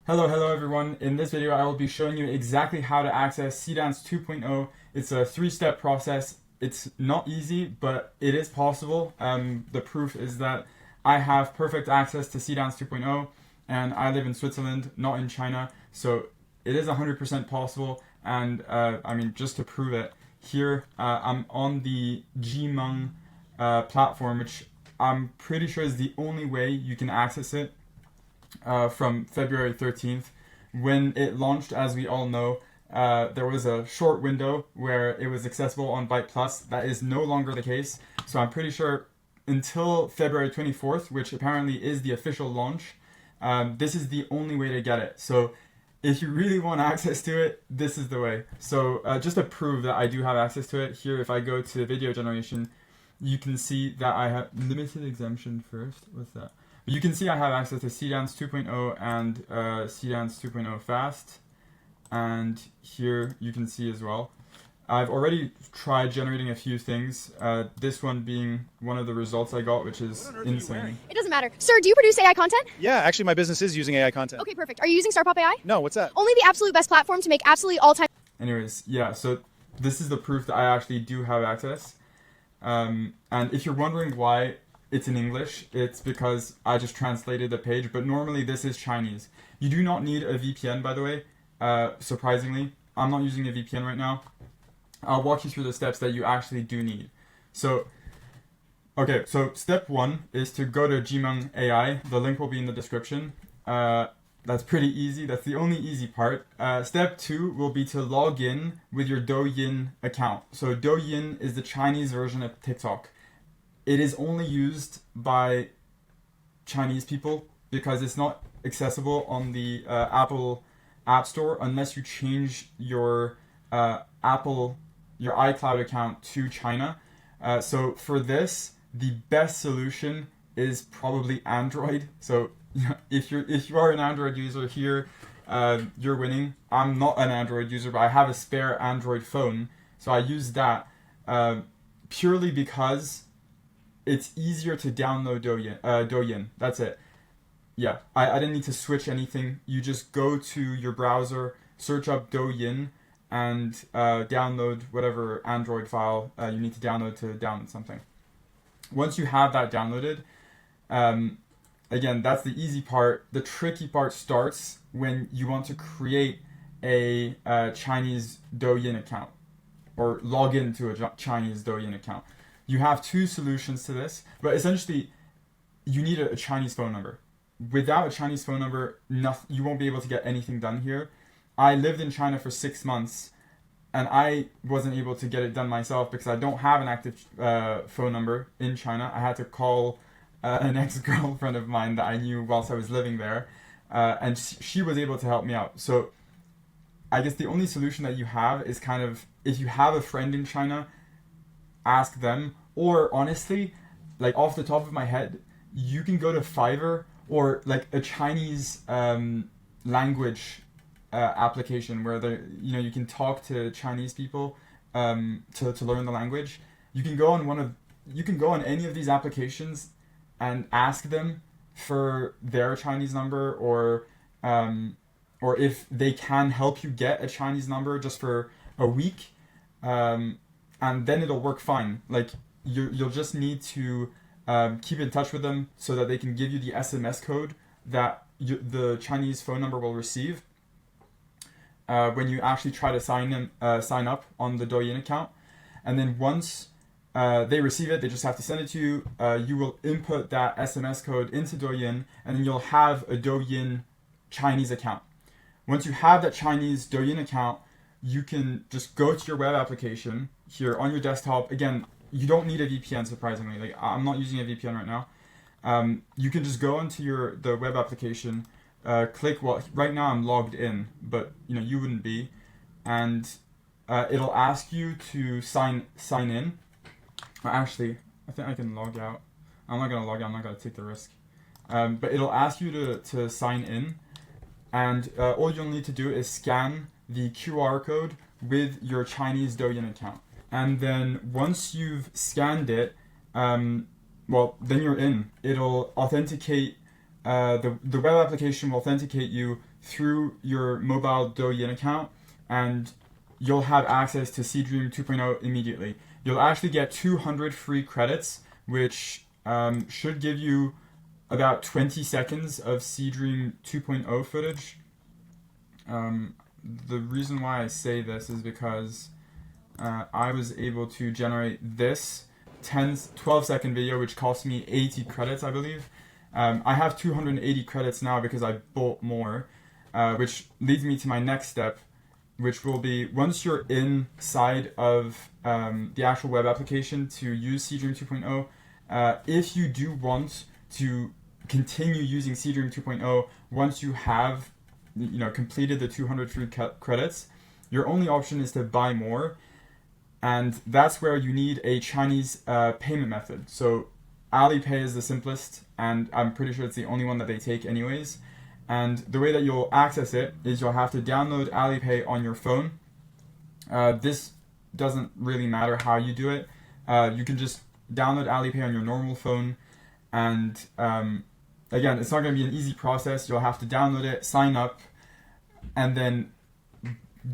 Hello everyone. In this video I will be showing you exactly how to access Seedance 2.0. It's a three-step process. It's not easy, but it is possible. The proof is that I have perfect access to Seedance 2.0 and I live in Switzerland, not in China. So it is 100% possible, and just to prove it, here I'm on the Jimeng platform, which I'm pretty sure is the only way you can access it. From February 13th. When it launched, as we all know, there was a short window where it was accessible on Byte Plus. That is no longer the case. So I'm pretty sure until February 24th, which apparently is the official launch, this is the only way to get it. So if you really want access to it, this is the way. So just to prove that I do have access to it, here if I go to video generation, you can see that I have limited exemption first. What's that? You can see I have access to Seedance 2.0 and Seedance 2.0 Fast, and here you can see as well. I've already tried generating a few things, this one being one of the results I got, which is insane. It doesn't matter. Sir, do you produce AI content? Yeah, actually my business is using AI content. Okay, perfect. Are you using Starpop AI? No, what's that? Only the absolute best platform to make absolutely all-time... Anyways, yeah, so this is the proof that I actually do have access. And if you're wondering why it's in English, it's because I just translated the page, but normally this is Chinese. You do not need a VPN, by the way. Surprisingly, I'm not using a VPN right now. I'll walk you through the steps that you actually do need. So step one is to go to Jimeng AI. The link will be in the description. That's pretty easy. That's the only easy part. Step two will be to log in with your Douyin account. So Douyin is the Chinese version of TikTok. It is only used by Chinese people because it's not accessible on the Apple App Store unless you change your your iCloud account to China. So for this, the best solution is probably Android. So if you are an Android user here, you're winning. I'm not an Android user, but I have a spare Android phone, so I use that purely because it's easier to download Douyin. That's it. Yeah, I didn't need to switch anything. You just go to your browser, search up Douyin, and download whatever Android file you need to download something. Once you have that downloaded, again, that's the easy part. The tricky part starts when you want to create a Chinese Douyin account or log into a Chinese Douyin account. You have two solutions to this, but essentially you need a Chinese phone number. Without a Chinese phone number, you won't be able to get anything done here. I lived in China for 6 months and I wasn't able to get it done myself because I don't have an active phone number in China. I had to call an ex-girlfriend of mine that I knew whilst I was living there, and she was able to help me out. So I guess the only solution that you have is kind of, if you have a friend in China, ask them, or honestly, like off the top of my head, you can go to Fiverr or like a Chinese language application where you can talk to Chinese people to learn the language. You can go on any of these applications and ask them for their Chinese number, or if they can help you get a Chinese number just for a week. And then it'll work fine. Like you'll just need to keep in touch with them so that they can give you the SMS code that the Chinese phone number will receive when you actually try to sign up on the Douyin account. And then once they receive it, they just have to send it to you. You will input that SMS code into Douyin, and then you'll have a Douyin Chinese account. Once you have that Chinese Douyin account, you can just go to your web application here on your desktop. Again, you don't need a VPN, surprisingly. Like, I'm not using a VPN right now. You can just go into the web application, click, well, right now I'm logged in, but you wouldn't be, and it'll ask you to sign in. Actually, I think I can log out. I'm not gonna log out. I'm not gonna take the risk. But it'll ask you to sign in, and all you'll need to do is scan the QR code with your Chinese Douyin account. And then once you've scanned it, then you're in. It'll authenticate, the web application will authenticate you through your mobile Douyin account, and you'll have access to Seedream 2.0 immediately. You'll actually get 200 free credits, which should give you about 20 seconds of Seedream 2.0 footage. The reason why I say this is because I was able to generate this 12-second video, which cost me 80 credits, I believe. I have 280 credits now because I bought more, which leads me to my next step, which will be once you're inside of the actual web application to use Seedream 2.0, if you do want to continue using Seedream 2.0 once you have completed the 200 free credits, your only option is to buy more, and that's where you need a Chinese payment method. So Alipay is the simplest, and I'm pretty sure it's the only one that they take anyways. And the way that you'll access it is you'll have to download Alipay on your phone. This doesn't really matter how you do it. You can just download Alipay on your normal phone, and again, it's not going to be an easy process. You'll have to download it, sign up, and then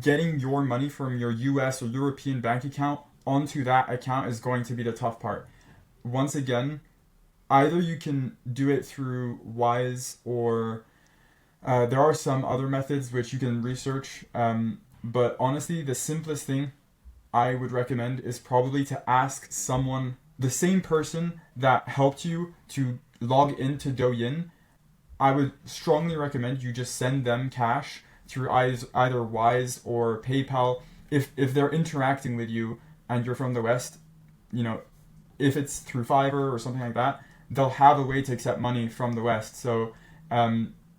getting your money from your US or European bank account onto that account is going to be the tough part. Once again, either you can do it through Wise, or there are some other methods which you can research, but honestly, the simplest thing I would recommend is probably to ask someone, the same person that helped you to log into Douyin. I would strongly recommend you just send them cash through either Wise or PayPal. If they're interacting with you and you're from the West, if it's through Fiverr or something like that, they'll have a way to accept money from the West. So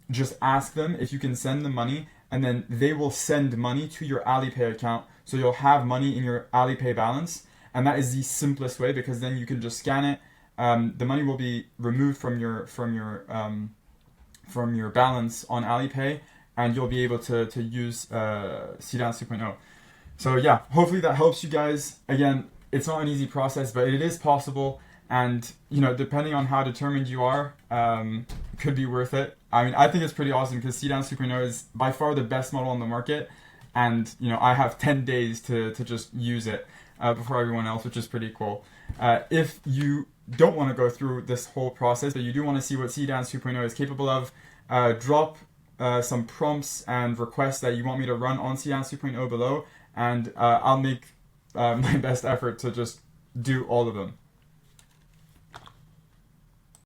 just ask them if you can send them money, and then they will send money to your Alipay account, so you'll have money in your Alipay balance. And that is the simplest way, because then you can just scan it. The money will be removed from your balance on Alipay, and you'll be able to use Seedance 2.0. So yeah, hopefully that helps you guys. Again, it's not an easy process, but it is possible, and depending on how determined you are, it could be worth it. I mean, I think it's pretty awesome because Seedance 2.0 is by far the best model on the market, and I have 10 days to just use it before everyone else, which is pretty cool. If you don't want to go through this whole process, but you do want to see what Seedance 2.0 is capable of, drop some prompts and requests that you want me to run on Seedance 2.0 below, and I'll make my best effort to just do all of them.